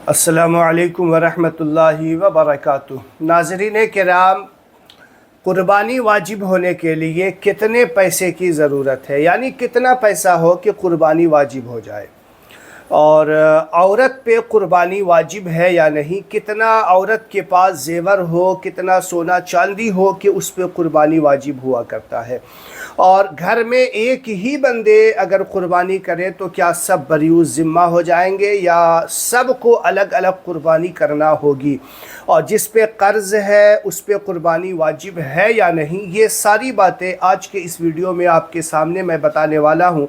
अस्सलामुअलैकुम वरहमतुल्लाहि वबरकातुह। नाज़रीन किराम, कुर्बानी वाजिब होने के लिए कितने पैसे की ज़रूरत है, यानी कितना पैसा हो कि कुर्बानी वाजिब हो जाए, और औरत पे कुर्बानी वाजिब है या नहीं, कितना औरत के पास ज़ेवर हो, कितना सोना चांदी हो कि उस पे कुर्बानी वाजिब हुआ करता है, और घर में एक ही बंदे अगर कुर्बानी करें तो क्या सब बरीउ ज़िम्मा हो जाएंगे या सब को अलग अलग कुर्बानी करना होगी, और जिस पे कर्ज़ है उस पे कुर्बानी वाजिब है या नहीं, ये सारी बातें आज के इस वीडियो में आपके सामने मैं बताने वाला हूँ।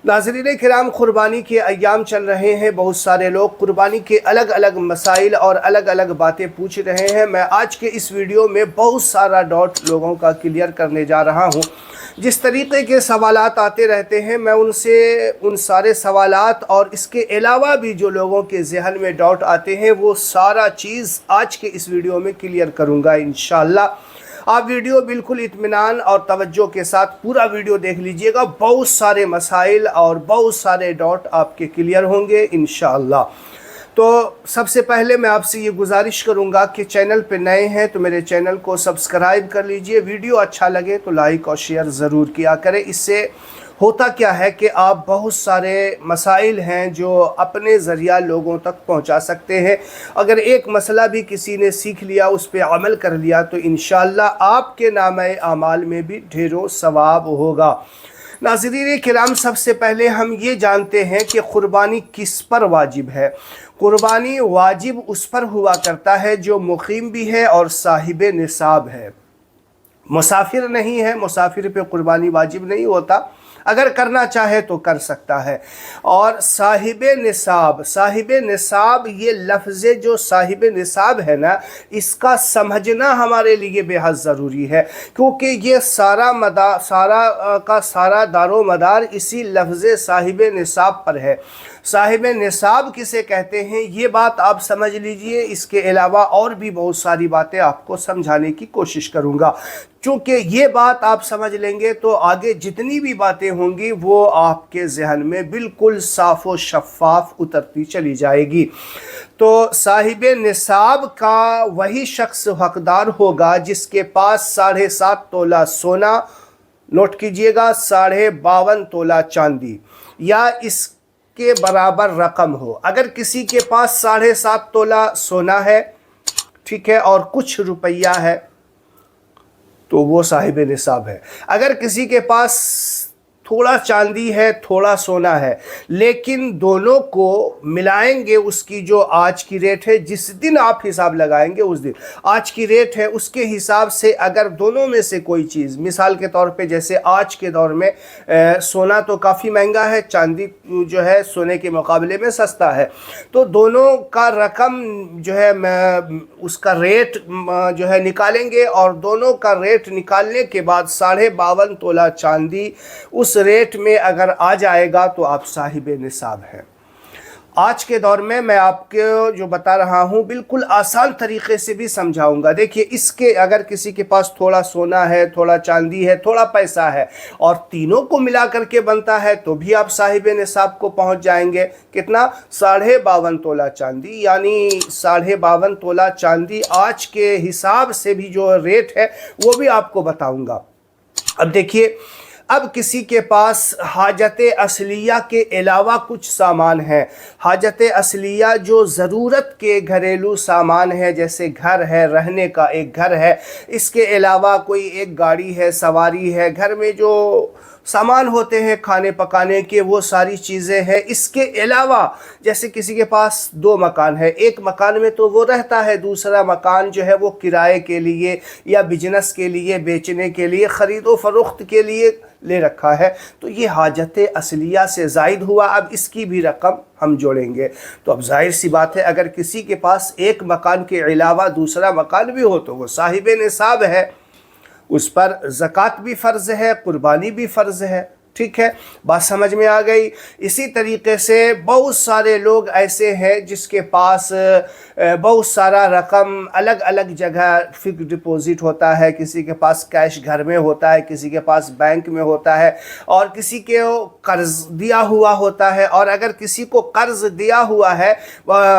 नाज़रीन किराम, कुर्बानी के अय्याम चल रहे हैं, बहुत सारे लोग कुर्बानी के अलग अलग मसाइल और अलग अलग बातें पूछ रहे हैं। मैं आज के इस वीडियो में बहुत सारा डाउट लोगों का क्लियर करने जा रहा हूं। जिस तरीके के सवालात आते रहते हैं, मैं उन सारे सवालात और इसके अलावा भी जो लोगों के ज़हन में डाउट आते हैं वो सारा चीज़ आज के इस वीडियो में क्लियर करूँगा इंशाअल्लाह। आप वीडियो बिल्कुल इत्मीनान और तवज्जो के साथ पूरा वीडियो देख लीजिएगा। बहुत सारे मसाइल और बहुत सारे डाउट आपके क्लियर होंगे इंशाअल्लाह। तो सबसे पहले मैं आपसे ये गुजारिश करूंगा कि चैनल पे नए हैं तो मेरे चैनल को सब्सक्राइब कर लीजिए। वीडियो अच्छा लगे तो लाइक और शेयर ज़रूर किया करें। इससे होता क्या है कि आप बहुत सारे मसाइल हैं जो अपने ज़रिया लोगों तक पहुंचा सकते हैं। अगर एक मसला भी किसी ने सीख लिया, उस पर अमल कर लिया, तो इंशाअल्लाह आपके नामे आमाल में भी ढेरों सवाब होगा। नाज़रीन किराम, सबसे पहले हम ये जानते हैं कि कुर्बानी किस पर वाजिब है। कुर्बानी वाजिब उस पर हुआ करता है जो मुकीम भी है और साहिब निसाब है। मुसाफिर नहीं है, मुसाफिर पे कुर्बानी वाजिब नहीं होता, अगर करना चाहे तो कर सकता है। और साहिब निसाब ये लफ्ज़ जो साहिब निसाब है ना, इसका समझना हमारे लिए बेहद ज़रूरी है, क्योंकि ये सारा दारो मदार इसी लफ्ज़ साहिब निसाब पर है। साहिब निसाब किसे कहते हैं ये बात आप समझ लीजिए। इसके अलावा और भी बहुत सारी बातें आपको समझाने की कोशिश करूँगा। चूँकि ये बात आप समझ लेंगे तो आगे जितनी भी बातें होंगी वो आपके जहन में बिल्कुल साफ़ व शफ़ाफ़ उतरती चली जाएगी। तो साहिब निसाब का वही शख्स हकदार होगा जिसके पास 7.5 तोला सोना, नोट कीजिएगा, 52.5 तोला चांदी या इसके बराबर रकम हो। अगर किसी के पास 7.5 तोला सोना है, ठीक है, और कुछ रुपया है तो वो साहिब निसाब है। अगर किसी के पास थोड़ा चांदी है, थोड़ा सोना है, लेकिन दोनों को मिलाएंगे, उसकी जो आज की रेट है, जिस दिन आप हिसाब लगाएंगे उस दिन आज की रेट है, उसके हिसाब से अगर दोनों में से कोई चीज़, मिसाल के तौर पे जैसे आज के दौर में सोना तो काफ़ी महंगा है, चांदी जो है सोने के मुकाबले में सस्ता है, तो दोनों का रकम जो है उसका रेट जो है निकालेंगे, और दोनों का रेट निकालने के बाद 52.5 तोला चांदी उस रेट में अगर आ जाएगा तो आप साहिब निसाब हैं। आज के दौर में मैं आपको जो बता रहा हूँ बिल्कुल आसान तरीके से भी समझाऊंगा। देखिए, इसके अगर किसी के पास थोड़ा सोना है, थोड़ा चांदी है, थोड़ा पैसा है और तीनों को मिला करके बनता है तो भी आप साहिब निसाब को पहुँच जाएंगे। कितना? 52.5 तोला चांदी, यानी 52.5 तोला चांदी आज के हिसाब से भी जो रेट है वो भी आपको बताऊँगा। अब देखिए, अब किसी के पास हाजत असलिया के अलावा कुछ सामान है। हाजत असलिया जो ज़रूरत के घरेलू सामान है, जैसे घर है, रहने का एक घर है, इसके अलावा कोई एक गाड़ी है, सवारी है, घर में जो सामान होते हैं खाने पकाने के, वो सारी चीज़ें हैं। इसके अलावा जैसे किसी के पास 2 मकान है, एक मकान में तो वो रहता है, दूसरा मकान जो है वो किराए के लिए या बिजनेस के लिए, बेचने के लिए, ख़रीदो फरोख्त के लिए ले रखा है, तो ये हाजत असलिया से ज़ायद हुआ। अब इसकी भी रकम हम जोड़ेंगे। तो अब जाहिर सी बात है, अगर किसी के पास एक मकान के अलावा दूसरा मकान भी हो तो वो साहिब निसाब है, उस पर ज़कात भी फ़र्ज़ है, कुर्बानी भी फ़र्ज़ है। ठीक है, बात समझ में आ गई। इसी तरीके से बहुत सारे लोग ऐसे हैं जिसके पास बहुत सारा रकम अलग अलग जगह फिक्स डिपॉजिट होता है, किसी के पास कैश घर में होता है, किसी के पास बैंक में होता है, और किसी के कर्ज दिया हुआ होता है। और अगर किसी को कर्ज दिया हुआ है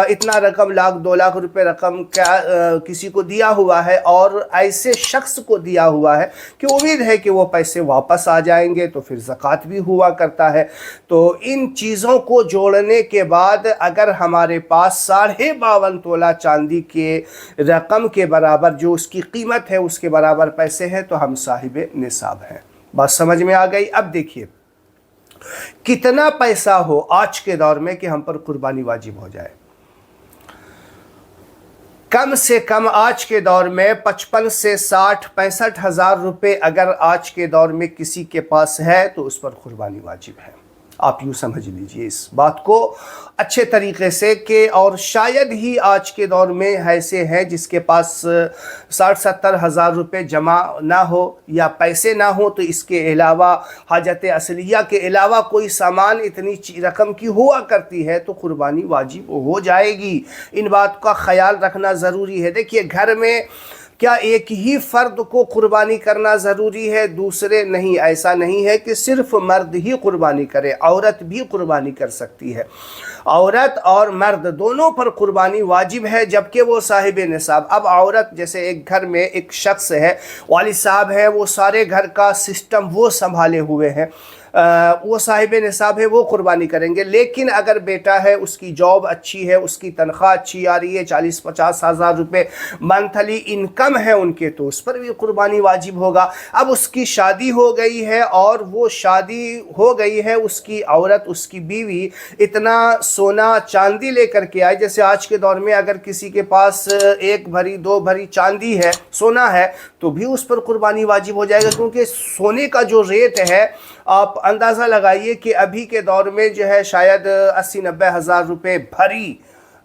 इतना रकम, लाख 2 लाख रुपए रकम किसी को दिया हुआ है और ऐसे शख्स को दिया हुआ है कि उम्मीद है कि वो पैसे वापस आ जाएंगे, तो फिर ज़कात भी हुआ करता है। तो इन चीज़ों को जोड़ने के बाद अगर हमारे पास 52.5 तोला चांदी के रकम के बराबर जो उसकी कीमत है उसके बराबर पैसे हैं तो हम साहिब निसाब हैं। बात समझ में आ गई। अब देखिए कितना पैसा हो आज के दौर में कि हम पर कुर्बानी वाजिब हो जाए। कम से कम आज के दौर में 55 से 60-65 हज़ार रुपये अगर आज के दौर में किसी के पास है तो उस पर कुर्बानी वाजिब है। आप यूँ समझ लीजिए इस बात को अच्छे तरीके से कि और शायद ही आज के दौर में ऐसे हैं जिसके पास 60-70 हज़ार रुपये जमा ना हो या पैसे ना हो, तो इसके अलावा हाजत असलिया के अलावा कोई सामान इतनी रकम की हुआ करती है तो कुर्बानी वाजिब हो जाएगी। इन बात का ख्याल रखना ज़रूरी है। देखिए घर में क्या एक ही फ़र्द को कुर्बानी करना ज़रूरी है, दूसरे नहीं? ऐसा नहीं है कि सिर्फ मर्द ही कुर्बानी करे, औरत भी कुर्बानी कर सकती है। औरत और मर्द दोनों पर कुर्बानी वाजिब है जबकि वो साहिब निसाब। अब औरत जैसे एक घर में एक शख्स है, वालिद साहब है, वो सारे घर का सिस्टम वो संभाले हुए हैं, वो साहिब निसाब है, वो कुर्बानी करेंगे। लेकिन अगर बेटा है, उसकी जॉब अच्छी है, उसकी तनख्वाह अच्छी आ रही है, 40-50 हज़ार रुपये मंथली इनकम है उनके, तो उस पर भी कुर्बानी वाजिब होगा। अब उसकी शादी हो गई है और वो शादी हो गई है, उसकी औरत, उसकी बीवी इतना सोना चांदी लेकर के आए। जैसे आज के दौर में अगर किसी के पास 1 भरी 2 भरी चांदी है, सोना है, तो भी उस पर कुर्बानी वाजिब हो जाएगा, क्योंकि सोने का जो रेट है आप अंदाज़ा लगाइए कि अभी के दौर में जो है शायद 80-90 हज़ार रुपये भरी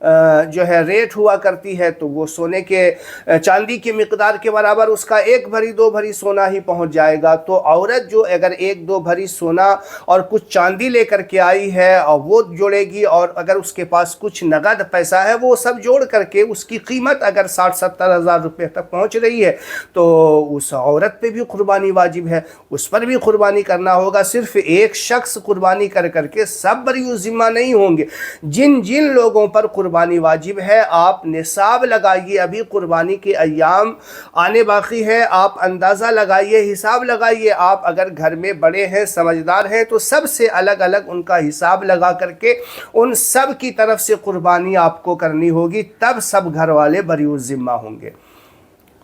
जो है रेट हुआ करती है, तो वो सोने के चांदी के मिकदार के बराबर उसका 1 भरी 2 भरी सोना ही पहुंच जाएगा। तो औरत जो अगर 1-2 भरी सोना और कुछ चांदी लेकर के आई है और वो जोड़ेगी, और अगर उसके पास कुछ नगद पैसा है वो सब जोड़ करके उसकी कीमत अगर 60-70 हज़ार रुपये तक पहुंच रही है तो उस औरत पे भी कुर्बानी वाजिब है, उस पर भी कुर्बानी करना होगा। सिर्फ एक शख्स कुर्बानी कर करके सब बरी ज़िम्मा नहीं होंगे। जिन जिन लोगों पर कुर्बानी वाजिब है आप निसाब लगाइए, अभी कुर्बानी के अय्याम आने बाकी है, आप अंदाज़ा लगाइए, हिसाब लगाइए। आप अगर घर में बड़े हैं, समझदार हैं, तो सबसे अलग अलग उनका हिसाब लगा करके उन सब की तरफ से कुर्बानी आपको करनी होगी, तब सब घर वाले बरी ज़िम्मा होंगे।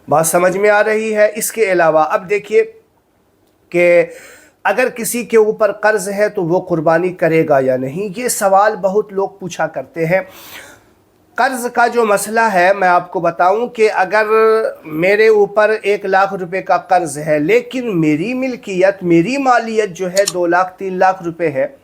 बात समझ में आ रही है। इसके अलावा अब देखिए कि अगर किसी के ऊपर कर्ज है तो वो कुर्बानी करेगा या नहीं, ये सवाल बहुत लोग पूछा करते हैं। कर्ज़ का जो मसला है मैं आपको बताऊं कि अगर मेरे ऊपर 1 लाख रुपए का कर्ज़ है, लेकिन मेरी मिल्कियत, मेरी मालियत जो है 2 लाख 3 लाख रुपए है,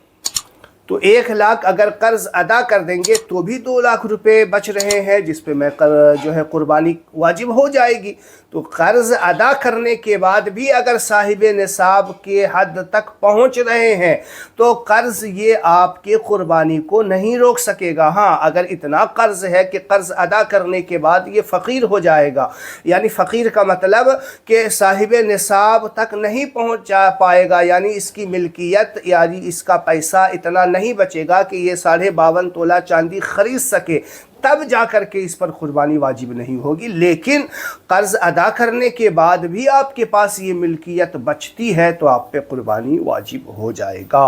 तो 1 लाख अगर कर्ज़ अदा कर देंगे तो भी 2 लाख रुपए बच रहे हैं जिस पे मैं जो है कुर्बानी वाजिब हो जाएगी। तो कर्ज़ अदा करने के बाद भी अगर साहिब निसाब के हद तक पहुंच रहे हैं तो कर्ज़ ये आपके कुर्बानी को नहीं रोक सकेगा। हाँ, अगर इतना कर्ज़ है कि कर्ज़ अदा करने के बाद ये फ़कीर हो जाएगा, यानी फ़कीर का मतलब कि साहिब निसाब तक नहीं पहुंच जा पाएगा, यानी इसकी मिल्कियत यानी इसका पैसा इतना नहीं बचेगा कि ये 52.5 तोला चांदी ख़रीद सके, तब जा कर के इस पर कुर्बानी वाजिब नहीं होगी। लेकिन कर्ज़ अदा करने के बाद भी आपके पास ये मिल्कियत बचती है तो आप पे कुर्बानी वाजिब हो जाएगा।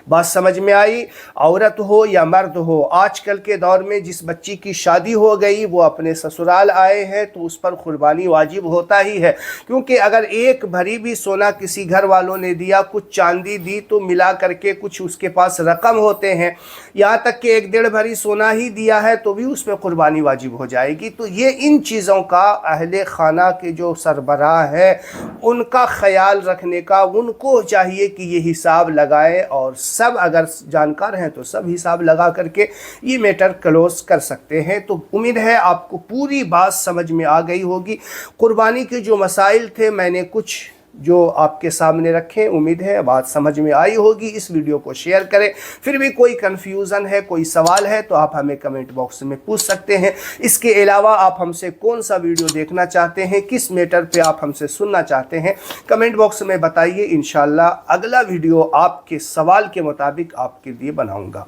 बात समझ में आई? औरत हो या मर्द हो, आजकल के दौर में जिस बच्ची की शादी हो गई वो अपने ससुराल आए हैं तो उस पर कुर्बानी वाजिब होता ही है, क्योंकि अगर 1 भरी भी सोना किसी घर वालों ने दिया, कुछ चांदी दी, तो मिला करके कुछ उसके पास रकम होते हैं, यहाँ तक कि 1-1.5 भरी सोना ही दिया है तो भी उस पे कुर्बानी वाजिब हो जाएगी। तो ये इन चीज़ों का अहले खाना के जो सरबराह है उनका ख्याल रखने का, उनको चाहिए कि ये हिसाब लगाएं, और सब अगर जानकार हैं तो सब हिसाब लगा करके ये मैटर क्लोज कर सकते हैं। तो उम्मीद है आपको पूरी बात समझ में आ गई होगी। कुर्बानी के जो मसाइल थे मैंने कुछ जो आपके सामने रखें। उम्मीद है बात समझ में आई होगी। इस वीडियो को शेयर करें। फिर भी कोई कन्फ्यूज़न है, कोई सवाल है तो आप हमें कमेंट बॉक्स में पूछ सकते हैं। इसके अलावा आप हमसे कौन सा वीडियो देखना चाहते हैं, किस मैटर पे आप हमसे सुनना चाहते हैं, कमेंट बॉक्स में बताइए। इंशाल्लाह अगला वीडियो आपके सवाल के मुताबिक आपके लिए बनाऊंगा।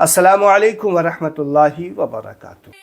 अस्सलामु अलैकुम व रहमतुल्लाहि व बरकातुहू।